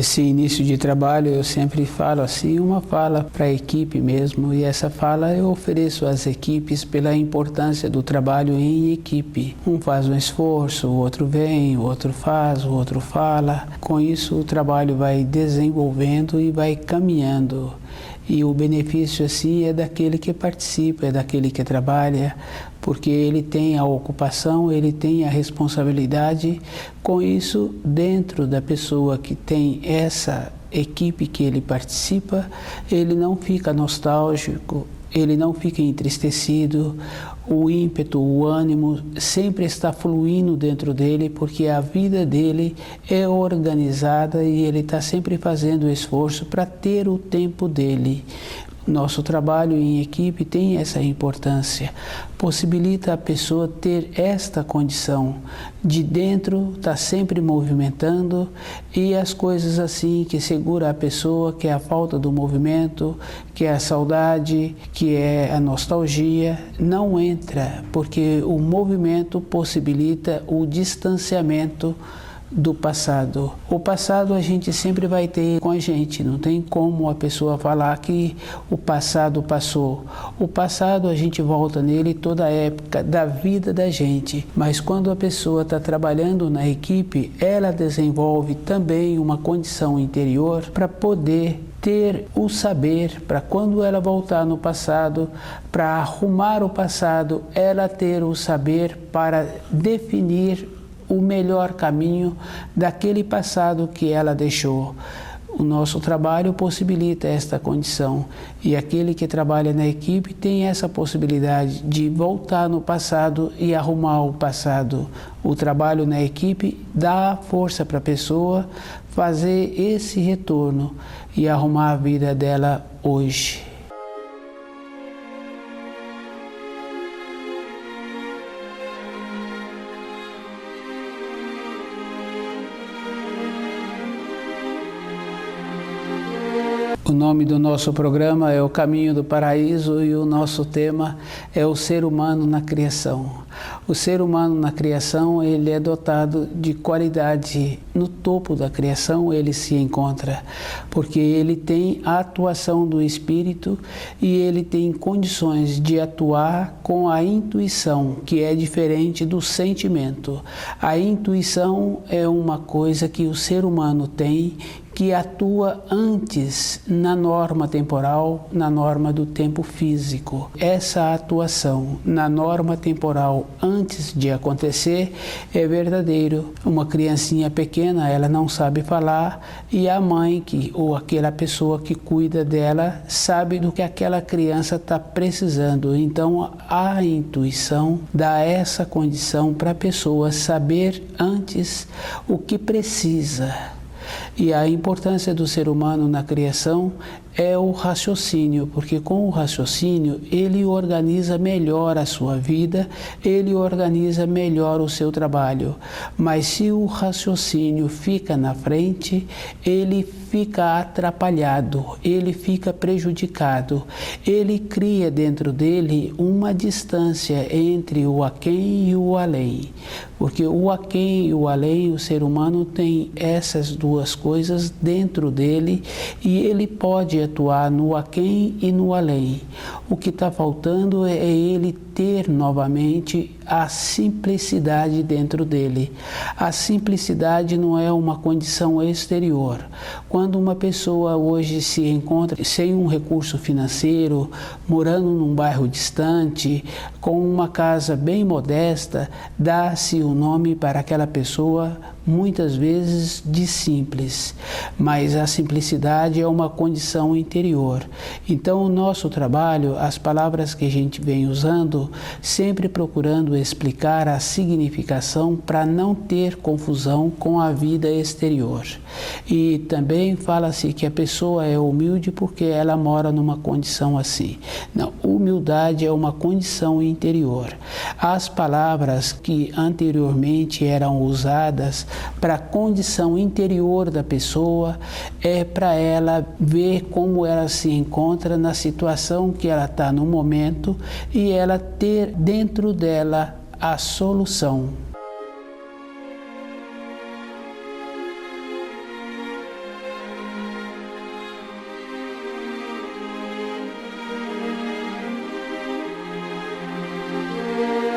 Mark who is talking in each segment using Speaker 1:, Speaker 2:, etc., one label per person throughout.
Speaker 1: Esse início de trabalho eu sempre falo assim, uma fala para a equipe mesmo, e essa fala eu ofereço às equipes pela importância do trabalho em equipe. Um faz um esforço, o outro vem, o outro faz, o outro fala. Com isso o trabalho vai desenvolvendo e vai caminhando. E o benefício assim é daquele que participa, é daquele que trabalha, porque ele tem a ocupação, ele tem a responsabilidade. Com isso, dentro da pessoa que tem essa equipe que ele participa, ele não fica nostálgico, ele não fica entristecido, o ímpeto, o ânimo sempre está fluindo dentro dele, porque a vida dele é organizada e ele está sempre fazendo esforço para ter o tempo dele. Nosso trabalho em equipe tem essa importância, possibilita a pessoa ter esta condição de dentro, estar sempre movimentando, e as coisas assim que segura a pessoa, que é a falta do movimento, que é a saudade, que é a nostalgia, não entra, porque o movimento possibilita o distanciamento do passado. O passado a gente sempre vai ter com a gente, não tem como a pessoa falar que o passado passou. O passado a gente volta nele toda a época da vida da gente, mas quando a pessoa está trabalhando na equipe, ela desenvolve também uma condição interior para poder ter o saber, para quando ela voltar no passado, para arrumar o passado, ela ter o saber para definir o melhor caminho daquele passado que ela deixou. O nosso trabalho possibilita esta condição, e aquele que trabalha na equipe tem essa possibilidade de voltar no passado e arrumar o passado. O trabalho na equipe dá força para a pessoa fazer esse retorno e arrumar a vida dela hoje. O nome do nosso programa é O Caminho do Paraíso e o nosso tema é o ser humano na criação. O ser humano na criação, ele é dotado de qualidade. No topo da criação ele se encontra, porque ele tem a atuação do espírito e ele tem condições de atuar com a intuição, que é diferente do sentimento. A intuição é uma coisa que o ser humano tem, que atua antes na norma temporal, na norma do tempo físico. Essa atuação na norma temporal antes de acontecer é verdadeiro. Uma criancinha pequena, ela não sabe falar, e a mãe ou aquela pessoa que cuida dela sabe do que aquela criança está precisando. Então a intuição dá essa condição para a pessoa saber antes o que precisa. E a importância do ser humano na criação é o raciocínio, porque com o raciocínio ele organiza melhor a sua vida, ele organiza melhor o seu trabalho. Mas se o raciocínio fica na frente, ele fica atrapalhado, ele fica prejudicado, ele cria dentro dele uma distância entre o aquém e o além. Porque o aquém e o além, o ser humano tem essas duas coisas dentro dele e ele pode atuar no aquém e no além. O que está faltando é ele ter novamente a simplicidade dentro dele. A simplicidade não é uma condição exterior. Quando uma pessoa hoje se encontra sem um recurso financeiro, morando num bairro distante, com uma casa bem modesta, dá-se o nome para aquela pessoa muitas vezes de simples, mas a simplicidade é uma condição interior. Então o nosso trabalho, as palavras que a gente vem usando, sempre procurando explicar a significação para não ter confusão com a vida exterior. E também fala-se que a pessoa é humilde porque ela mora numa condição assim. Não, humildade é uma condição interior. As palavras que anteriormente eram usadas para a condição interior da pessoa é para ela ver como ela se encontra na situação que ela está no momento e ela ter dentro dela a solução.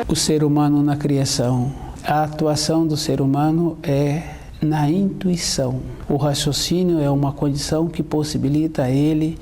Speaker 1: O ser humano na criação. A atuação do ser humano é na intuição. O raciocínio é uma condição que possibilita a ele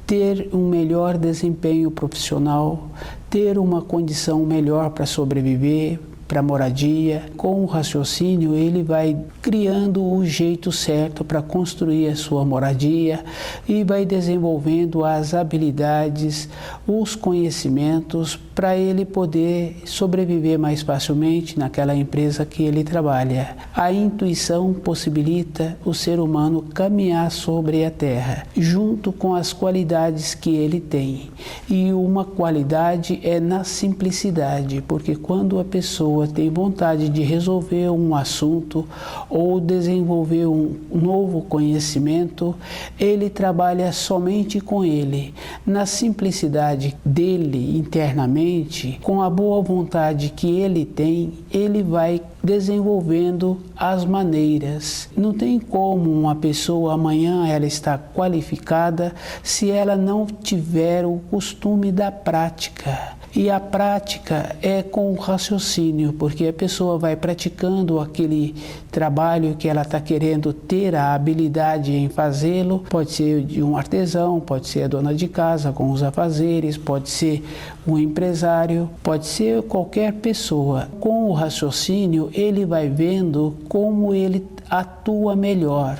Speaker 1: ter um melhor desempenho profissional, ter uma condição melhor para sobreviver, para moradia. Com o raciocínio, ele vai criando o jeito certo para construir a sua moradia e vai desenvolvendo as habilidades, os conhecimentos para ele poder sobreviver mais facilmente naquela empresa que ele trabalha. A intuição possibilita o ser humano caminhar sobre a terra, junto com as qualidades que ele tem. E uma qualidade é na simplicidade, porque quando a pessoa tem vontade de resolver um assunto ou desenvolver um novo conhecimento, ele trabalha somente com ele. Na simplicidade dele internamente, com a boa vontade que ele tem, ele vai desenvolvendo as maneiras. Não tem como uma pessoa amanhã ela estar qualificada se ela não tiver o costume da prática. E a prática é com o raciocínio, porque a pessoa vai praticando aquele trabalho que ela está querendo ter a habilidade em fazê-lo. Pode ser de um artesão, pode ser a dona de casa com os afazeres, pode ser um empresário, pode ser qualquer pessoa. Com o raciocínio, ele vai vendo como ele atua melhor.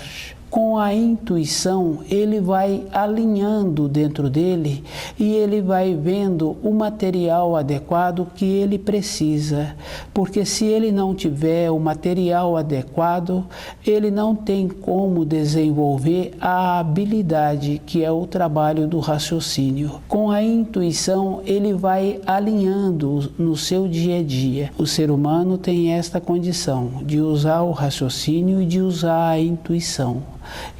Speaker 1: Com a intuição, ele vai alinhando dentro dele e ele vai vendo o material adequado que ele precisa. Porque se ele não tiver o material adequado, ele não tem como desenvolver a habilidade que é o trabalho do raciocínio. Com a intuição, ele vai alinhando no seu dia a dia. O ser humano tem esta condição de usar o raciocínio e de usar a intuição.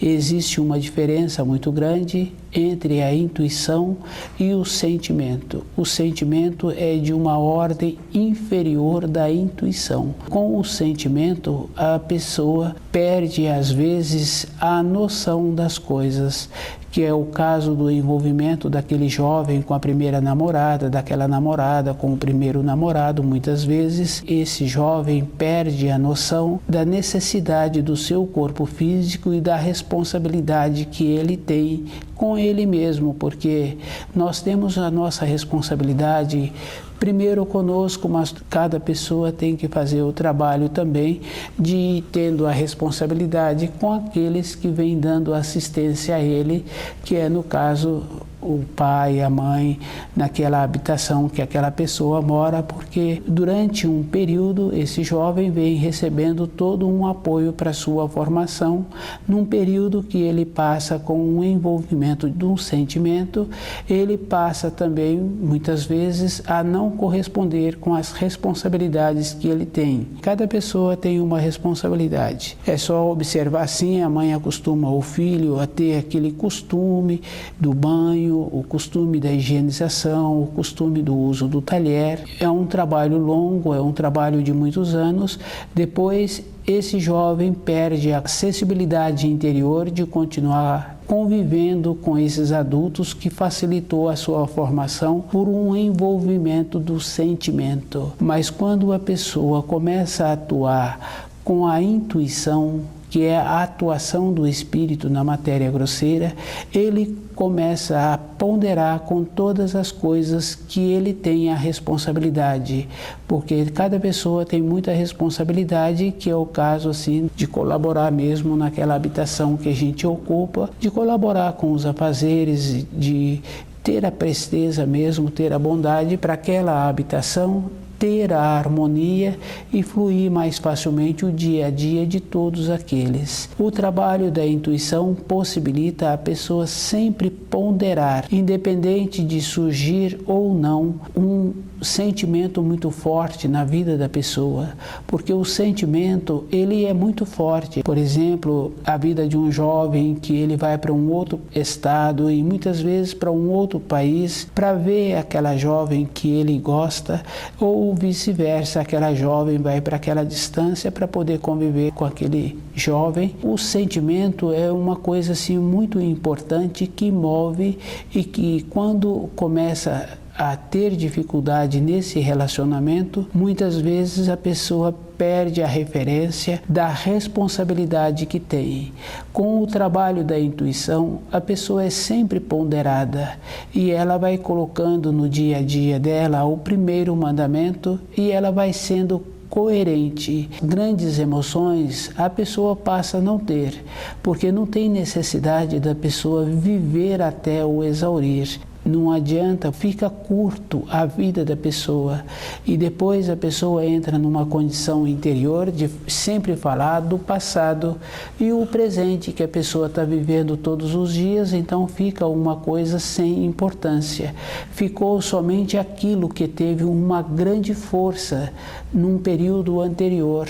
Speaker 1: Existe uma diferença muito grande entre a intuição e o sentimento. O sentimento é de uma ordem inferior da intuição. Com o sentimento, a pessoa perde às vezes a noção das coisas, que é o caso do envolvimento daquele jovem com a primeira namorada, daquela namorada com o primeiro namorado. Muitas vezes esse jovem perde a noção da necessidade do seu corpo físico e da responsabilidade que ele tem com ele mesmo, porque nós temos a nossa responsabilidade primeiro conosco, mas cada pessoa tem que fazer o trabalho também de tendo a responsabilidade com aqueles que vêm dando assistência a ele, que é no caso o pai, a mãe, naquela habitação que aquela pessoa mora, porque durante um período esse jovem vem recebendo todo um apoio para sua formação, num período que ele passa com um envolvimento de um sentimento, ele passa também muitas vezes a não corresponder com as responsabilidades que ele tem. Cada pessoa tem uma responsabilidade. É só observar assim, a mãe acostuma o filho a ter aquele costume do banho, o costume da higienização, o costume do uso do talher. É um trabalho longo, é um trabalho de muitos anos. Depois, esse jovem perde a acessibilidade interior de continuar convivendo com esses adultos que facilitou a sua formação por um envolvimento do sentimento. Mas quando a pessoa começa a atuar com a intuição, que é a atuação do espírito na matéria grosseira, ele começa a ponderar com todas as coisas que ele tem a responsabilidade, porque cada pessoa tem muita responsabilidade, que é o caso assim de colaborar mesmo naquela habitação que a gente ocupa, de colaborar com os afazeres, de ter a presteza mesmo, ter a bondade para aquela habitação, ter a harmonia e fluir mais facilmente o dia a dia de todos aqueles. O trabalho da intuição possibilita a pessoa sempre ponderar, independente de surgir ou não um sentimento muito forte na vida da pessoa, porque o sentimento ele é muito forte. Por exemplo, a vida de um jovem que ele vai para um outro estado e muitas vezes para um outro país para ver aquela jovem que ele gosta, ou vice-versa, aquela jovem vai para aquela distância para poder conviver com aquele jovem. O sentimento é uma coisa assim muito importante que move e que quando começa a ter dificuldade nesse relacionamento, muitas vezes a pessoa perde a referência da responsabilidade que tem. Com o trabalho da intuição, a pessoa é sempre ponderada e ela vai colocando no dia a dia dela o primeiro mandamento e ela vai sendo coerente. Grandes emoções a pessoa passa a não ter, porque não tem necessidade da pessoa viver até o exaurir. Não adianta, fica curto a vida da pessoa e depois a pessoa entra numa condição interior de sempre falar do passado e o presente que a pessoa está vivendo todos os dias, então fica uma coisa sem importância. Ficou somente aquilo que teve uma grande força num período anterior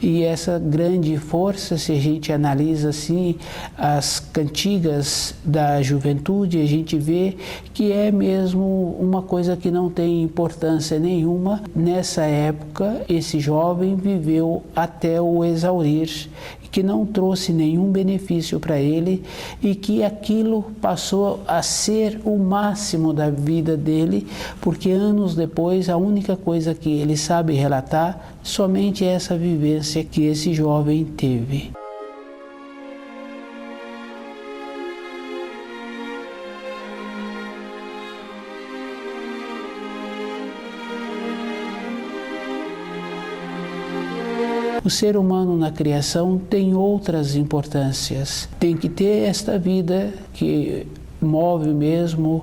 Speaker 1: e essa grande força, se a gente analisa assim as cantigas da juventude, a gente vê que é mesmo uma coisa que não tem importância nenhuma. Nessa época, esse jovem viveu até o exaurir, que não trouxe nenhum benefício para ele e que aquilo passou a ser o máximo da vida dele, porque anos depois a única coisa que ele sabe relatar somente é essa vivência que esse jovem teve. O ser humano na criação tem outras importâncias. Tem que ter esta vida que move mesmo,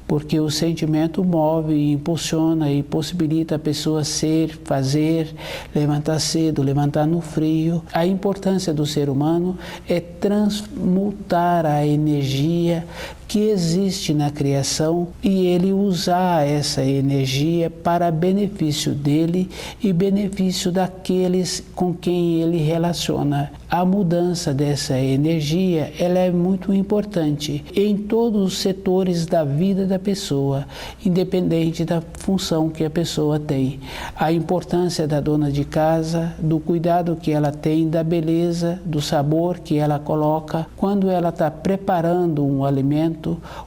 Speaker 1: porque o sentimento move, impulsiona e possibilita a pessoa ser, fazer, levantar cedo, levantar no frio. A importância do ser humano é transmutar a energia que existe na criação e ele usar essa energia para benefício dele e benefício daqueles com quem ele relaciona. A mudança dessa energia, ela é muito importante em todos os setores da vida da pessoa, independente da função que a pessoa tem. A importância da dona de casa, do cuidado que ela tem, da beleza, do sabor que ela coloca, quando ela está preparando um alimento,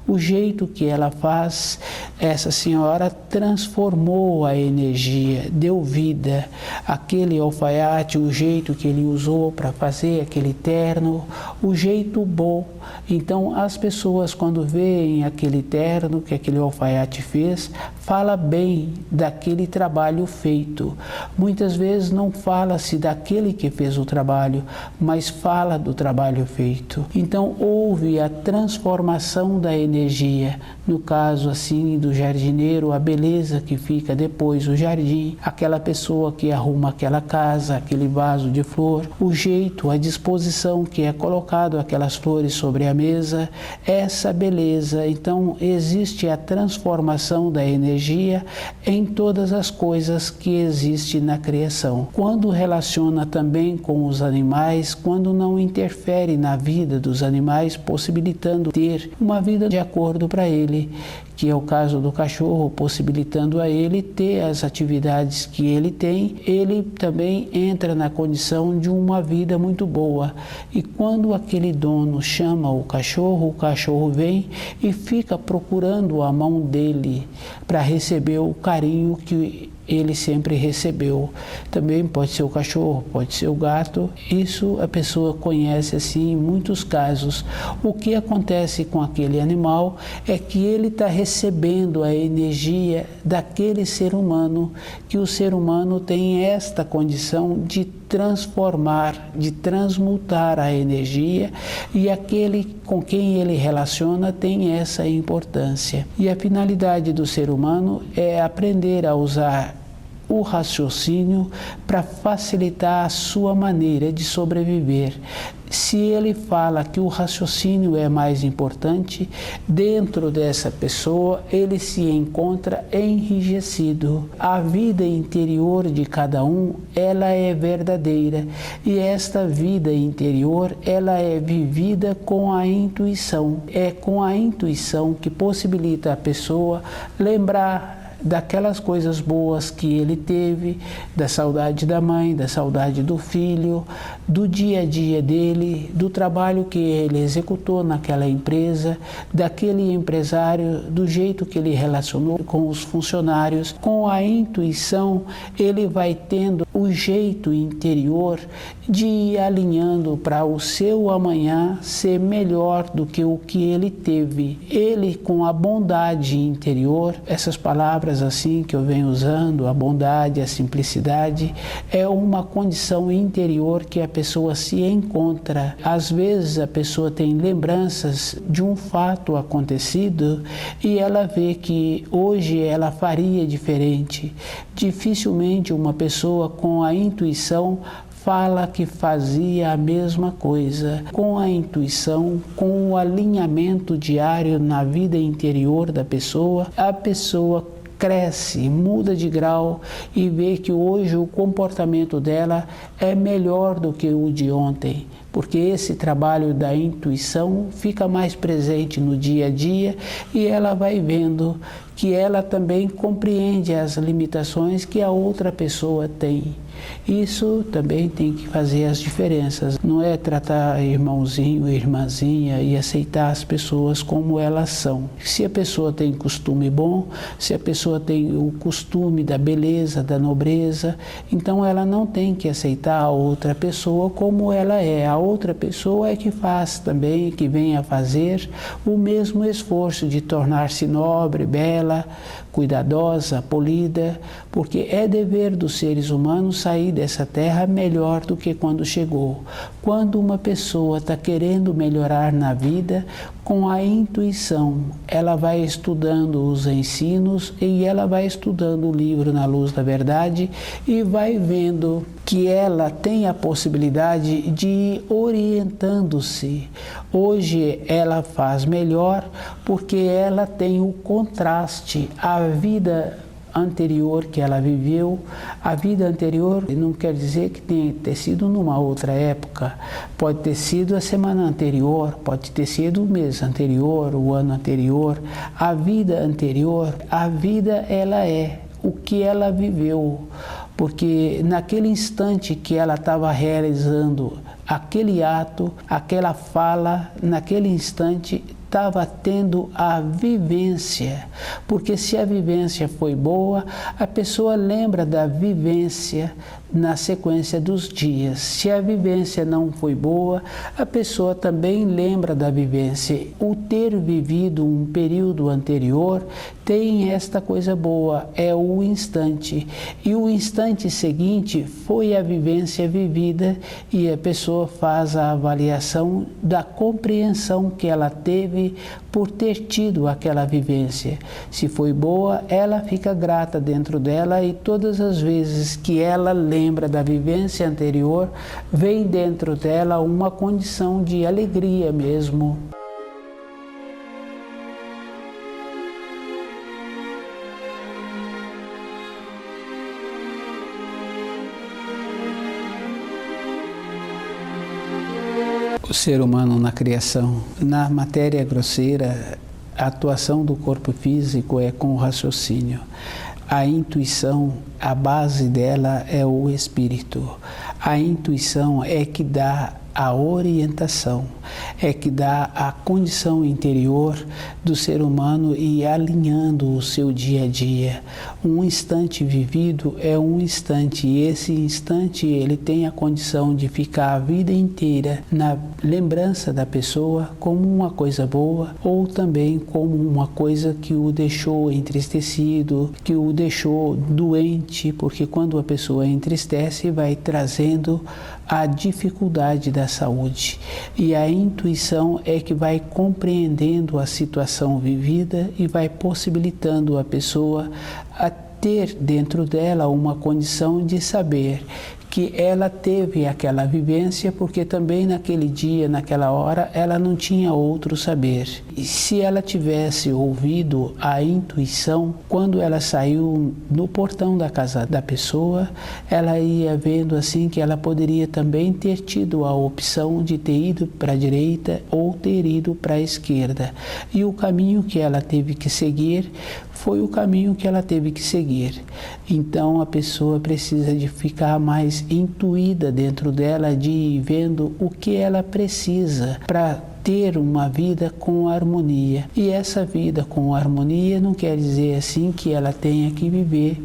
Speaker 1: o jeito que ela faz, essa senhora transformou a energia, deu vida. Aquele alfaiate, o jeito que ele usou para fazer aquele terno, o jeito bom. Então as pessoas quando veem aquele terno que aquele alfaiate fez, fala bem daquele trabalho feito. Muitas vezes não fala-se daquele que fez o trabalho, mas fala do trabalho feito. Então houve a transformação da energia. No caso assim do jardineiro, a beleza que fica depois o jardim, aquela pessoa que arruma aquela casa, aquele vaso de flor, o jeito, a disposição que é colocado aquelas flores sobre a mesa, essa beleza. Então existe a transformação da energia em todas as coisas que existem na criação. Quando relaciona também com os animais, quando não interfere na vida dos animais, possibilitando ter uma vida de acordo para ele, que é o caso do cachorro, possibilitando a ele ter as atividades que ele tem, ele também entra na condição de uma vida muito boa. E quando aquele dono chama o cachorro vem e fica procurando a mão dele para receber o carinho que ele sempre recebeu. Também pode ser o cachorro, pode ser o gato. Isso a pessoa conhece assim em muitos casos. O que acontece com aquele animal é que ele está recebendo a energia daquele ser humano, que o ser humano tem esta condição de transformar, de transmutar a energia, e aquele com quem ele relaciona tem essa importância. E a finalidade do ser humano é aprender a usar o raciocínio para facilitar a sua maneira de sobreviver. Se ele fala que o raciocínio é mais importante, dentro dessa pessoa ele se encontra enrijecido. A vida interior de cada um, ela é verdadeira, e esta vida interior, ela é vivida com a intuição. É com a intuição que possibilita a pessoa lembrar daquelas coisas boas que ele teve, da saudade da mãe, da saudade do filho, do dia a dia dele, do trabalho que ele executou naquela empresa, daquele empresário, do jeito que ele relacionou com os funcionários. Com a intuição, ele vai tendo o jeito interior de ir alinhando para o seu amanhã ser melhor do que o que ele teve. Ele, com a bondade interior, essas palavras assim que eu venho usando, a bondade, a simplicidade, é uma condição interior que a pessoa se encontra. Às vezes a pessoa tem lembranças de um fato acontecido e ela vê que hoje ela faria diferente. Dificilmente uma pessoa com a intuição fala que fazia a mesma coisa. Com a intuição, com o alinhamento diário na vida interior da pessoa, a pessoa cresce, muda de grau e vê que hoje o comportamento dela é melhor do que o de ontem, porque esse trabalho da intuição fica mais presente no dia a dia e ela vai vendo que ela também compreende as limitações que a outra pessoa tem. Isso também tem que fazer as diferenças. Não é tratar irmãozinho, irmãzinha e aceitar as pessoas como elas são. Se a pessoa tem costume bom, se a pessoa tem o costume da beleza, da nobreza, então ela não tem que aceitar a outra pessoa como ela é. A outra pessoa é que faz também, que vem a fazer o mesmo esforço de tornar-se nobre, bela, cuidadosa, polida, porque é dever dos seres humanos sair dessa terra melhor do que quando chegou. Quando uma pessoa está querendo melhorar na vida, com a intuição, ela vai estudando os ensinos e ela vai estudando o livro Na Luz da Verdade e vai vendo que ela tem a possibilidade de ir orientando-se. Hoje ela faz melhor porque ela tem o contraste, a vida anterior que ela viveu. A vida anterior não quer dizer que tenha ter sido numa outra época, pode ter sido a semana anterior, pode ter sido o mês anterior, o ano anterior. A vida anterior, a vida ela é o que ela viveu, porque naquele instante que ela estava realizando aquele ato, aquela fala, naquele instante estava tendo a vivência, porque se a vivência foi boa, a pessoa lembra da vivência na sequência dos dias. Se a vivência não foi boa, a pessoa também lembra da vivência. O ter vivido um período anterior tem esta coisa boa, é o instante. E o instante seguinte foi a vivência vivida e a pessoa faz a avaliação da compreensão que ela teve por ter tido aquela vivência. Se foi boa, ela fica grata dentro dela e todas as vezes que ela lembra da vivência anterior, vem dentro dela uma condição de alegria mesmo. O ser humano na criação, na matéria grosseira, a atuação do corpo físico é com o raciocínio. A intuição, a base dela é o espírito. A intuição é que dá a orientação, é que dá a condição interior do ser humano e alinhando o seu dia a dia. Um instante vivido é um instante e esse instante ele tem a condição de ficar a vida inteira na lembrança da pessoa como uma coisa boa ou também como uma coisa que o deixou entristecido, que o deixou doente, porque quando a pessoa entristece vai trazendo a dificuldade da saúde. E a intuição é que vai compreendendo a situação vivida e vai possibilitando a pessoa a ter dentro dela uma condição de saber que ela teve aquela vivência porque também naquele dia, naquela hora, ela não tinha outro saber. E se ela tivesse ouvido a intuição, quando ela saiu no portão da casa da pessoa, ela ia vendo assim que ela poderia também ter tido a opção de ter ido para a direita ou ter ido para a esquerda. E o caminho que ela teve que seguir foi o caminho que ela teve que seguir. Então a pessoa precisa de ficar mais intuída dentro dela, de ir vendo o que ela precisa para ter uma vida com harmonia. E essa vida com harmonia não quer dizer assim que ela tenha que viver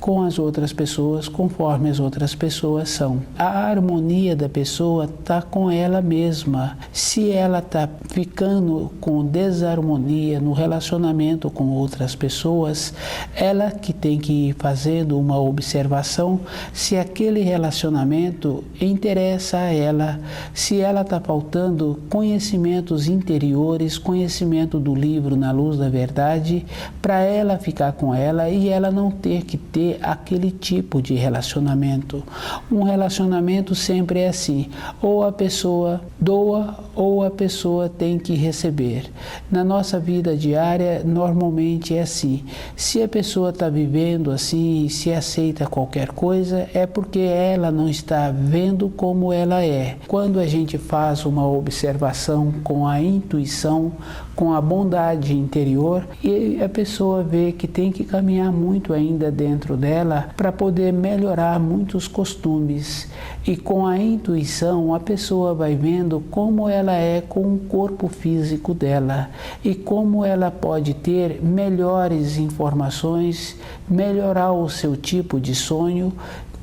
Speaker 1: com as outras pessoas conforme as outras pessoas são. A harmonia da pessoa está com ela mesma. Se ela está ficando com desarmonia no relacionamento com outras pessoas, ela que tem que ir fazendo uma observação se aquele relacionamento interessa a ela, se ela está faltando conhecimentos interiores, conhecimento do livro Na Luz da Verdade, para ela ficar com ela e ela não ter que ter aquele tipo de relacionamento. Um relacionamento sempre é assim, ou a pessoa doa ou a pessoa tem que receber. Na nossa vida diária, normalmente é assim. Se a pessoa está vivendo assim, se aceita qualquer coisa, é porque ela não está vendo como ela é. Quando a gente faz uma observação com a intuição, com a bondade interior, e a pessoa vê que tem que caminhar muito ainda dentro dela para poder melhorar muitos costumes. E com a intuição, a pessoa vai vendo como ela é com o corpo físico dela e como ela pode ter melhores informações, melhorar o seu tipo de sonho,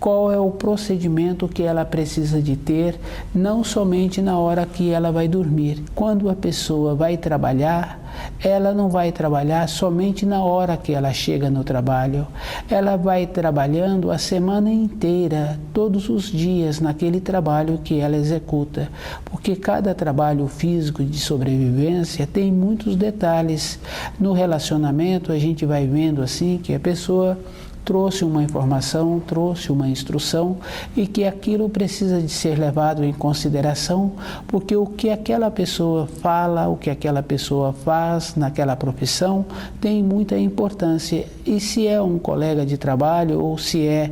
Speaker 1: qual é o procedimento que ela precisa de ter, não somente na hora que ela vai dormir. Quando a pessoa vai trabalhar, ela não vai trabalhar somente na hora que ela chega no trabalho. Ela vai trabalhando a semana inteira, todos os dias, naquele trabalho que ela executa. Porque cada trabalho físico de sobrevivência tem muitos detalhes. No relacionamento, a gente vai vendo assim que a pessoa trouxe uma informação, trouxe uma instrução e que aquilo precisa de ser levado em consideração, porque o que aquela pessoa fala, o que aquela pessoa faz naquela profissão tem muita importância. E se é um colega de trabalho ou se é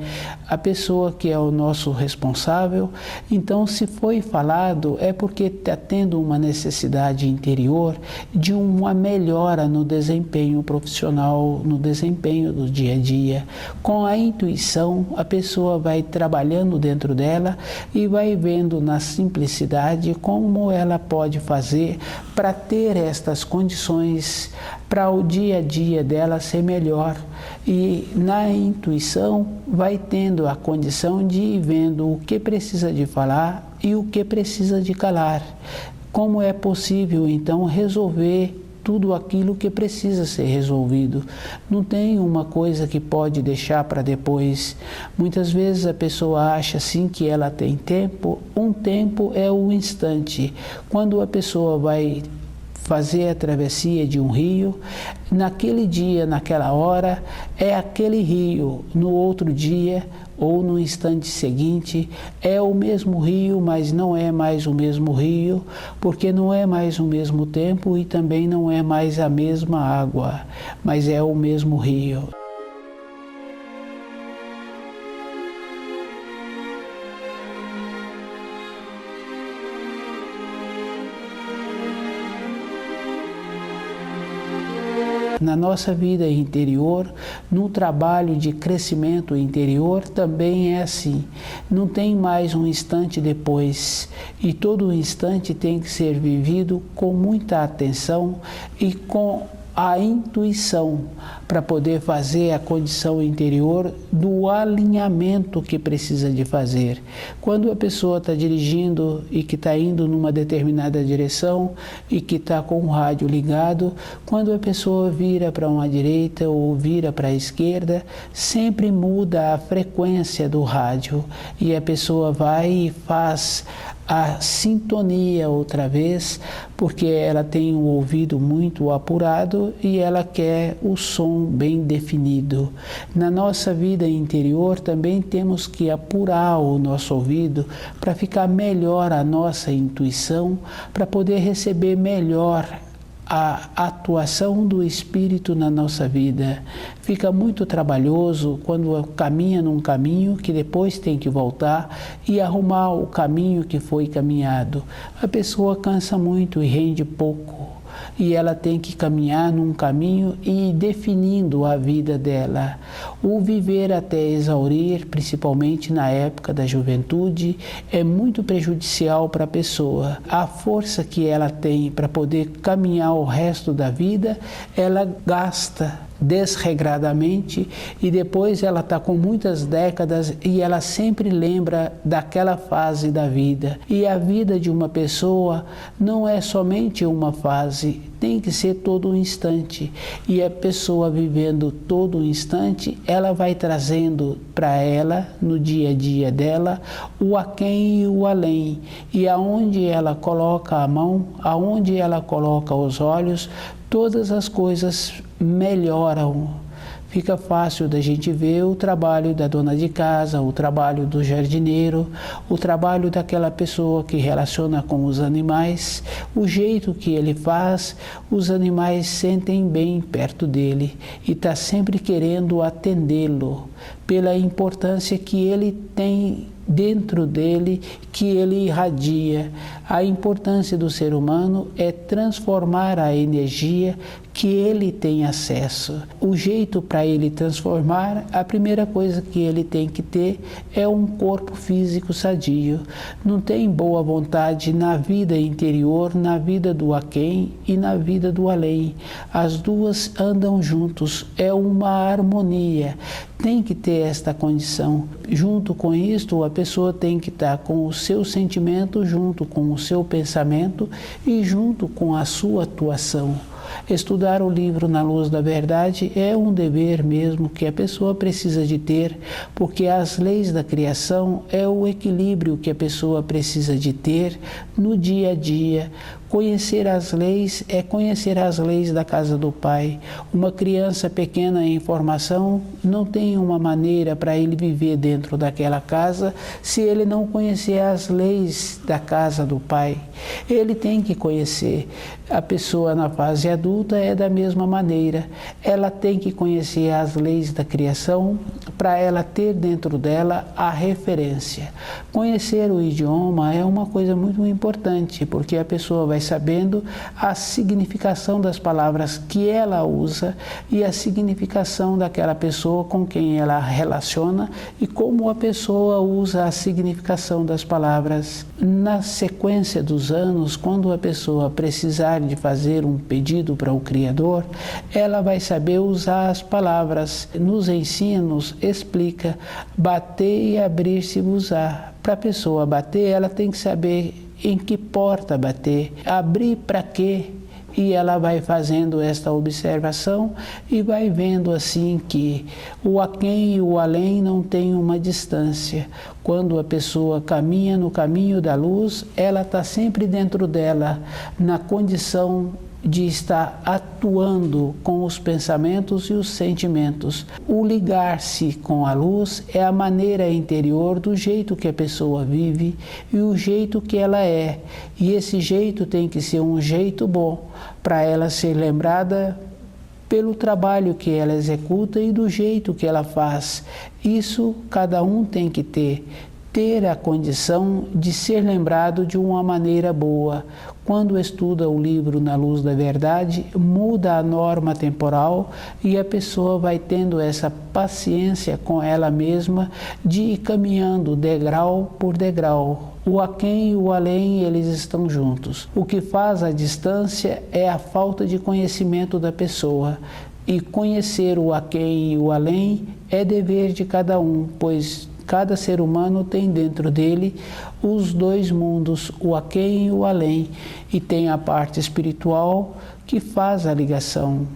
Speaker 1: a pessoa que é o nosso responsável, então se foi falado é porque está tendo uma necessidade interior de uma melhora no desempenho profissional, no desempenho do dia a dia. Com a intuição, a pessoa vai trabalhando dentro dela e vai vendo na simplicidade como ela pode fazer para ter estas condições, para o dia a dia dela ser melhor. E na intuição vai tendo a condição de ir vendo o que precisa de falar e o que precisa de calar. Como é possível então resolver tudo aquilo que precisa ser resolvido. Não tem uma coisa que pode deixar para depois. Muitas vezes a pessoa acha assim que ela tem tempo. Um tempo é o instante. Quando a pessoa vai fazer a travessia de um rio, naquele dia, naquela hora, é aquele rio. No outro dia ou no instante seguinte, é o mesmo rio, mas não é mais o mesmo rio, porque não é mais o mesmo tempo e também não é mais a mesma água, mas é o mesmo rio. Na nossa vida interior, no trabalho de crescimento interior, também é assim. Não tem mais um instante depois. E todo instante tem que ser vivido com muita atenção e com a intuição para poder fazer a condição interior do alinhamento que precisa de fazer. Quando a pessoa está dirigindo e que está indo numa determinada direção e que está com o rádio ligado, quando a pessoa vira para uma direita ou vira para a esquerda, sempre muda a frequência do rádio e a pessoa vai e faz a sintonia outra vez, porque ela tem o ouvido muito apurado e ela quer o som bem definido. Na nossa vida interior também temos que apurar o nosso ouvido para ficar melhor a nossa intuição, para poder receber melhor a atuação do Espírito na nossa vida. Fica muito trabalhoso quando caminha num caminho que depois tem que voltar e arrumar o caminho que foi caminhado. A pessoa cansa muito e rende pouco. e ela tem que caminhar num caminho e ir definindo a vida dela. O viver até exaurir, principalmente na época da juventude, é muito prejudicial para a pessoa. A força que ela tem para poder caminhar o resto da vida, ela gasta desregradamente e depois ela está com muitas décadas e ela sempre lembra daquela fase da vida. E a vida de uma pessoa não é somente uma fase, tem que ser todo um instante. E a pessoa vivendo todo um instante, ela vai trazendo para ela, no dia a dia dela, o aquém e o além. E aonde ela coloca a mão, aonde ela coloca os olhos, todas as coisas melhoram. Fica fácil da gente ver o trabalho da dona de casa, o trabalho do jardineiro, o trabalho daquela pessoa que relaciona com os animais, o jeito que ele faz, os animais sentem bem perto dele e está sempre querendo atendê-lo, pela importância que ele tem dentro dele, que ele irradia. A importância do ser humano é transformar a energia que ele tem acesso. O jeito para ele transformar, a primeira coisa que ele tem que ter é um corpo físico sadio. Não tem boa vontade na vida interior, na vida do aquém e na vida do além. As duas andam juntos, é uma harmonia. Tem que ter esta condição. Junto com isto, a pessoa tem que estar com o seu sentimento, junto com o seu pensamento e junto com a sua atuação. Estudar o livro Na Luz da Verdade é um dever mesmo que a pessoa precisa de ter, porque as leis da criação é o equilíbrio que a pessoa precisa de ter no dia a dia. Conhecer as leis é conhecer as leis da casa do Pai. Uma criança pequena em formação não tem uma maneira para ele viver dentro daquela casa se ele não conhecer as leis da casa do Pai. Ele tem que conhecer. A pessoa na fase adulta é da mesma maneira. Ela tem que conhecer as leis da criação para ela ter dentro dela a referência. Conhecer o idioma é uma coisa muito importante, porque a pessoa vai sabendo a significação das palavras que ela usa e a significação daquela pessoa com quem ela relaciona e como a pessoa usa a significação das palavras. Na sequência dos anos, quando a pessoa precisar de fazer um pedido para o Criador, ela vai saber usar as palavras. Nos ensinos explica: bater e abrir-se-vos-á. Para a pessoa bater, ela tem que saber em que porta bater, abrir para quê? E ela vai fazendo esta observação e vai vendo assim que o aquém e o além não tem uma distância. Quando a pessoa caminha no caminho da luz, ela está sempre dentro dela, na condição de estar atuando com os pensamentos e os sentimentos. O ligar-se com a luz é a maneira interior do jeito que a pessoa vive e o jeito que ela é. E esse jeito tem que ser um jeito bom para ela ser lembrada pelo trabalho que ela executa e do jeito que ela faz. Isso cada um tem que ter a condição de ser lembrado de uma maneira boa. Quando estuda o livro Na Luz da Verdade, muda a norma temporal e a pessoa vai tendo essa paciência com ela mesma de ir caminhando degrau por degrau. O aquém e o além, eles estão juntos. O que faz a distância é a falta de conhecimento da pessoa. E conhecer o aquém e o além é dever de cada um, pois cada ser humano tem dentro dele os dois mundos, o aquém e o além, e tem a parte espiritual que faz a ligação.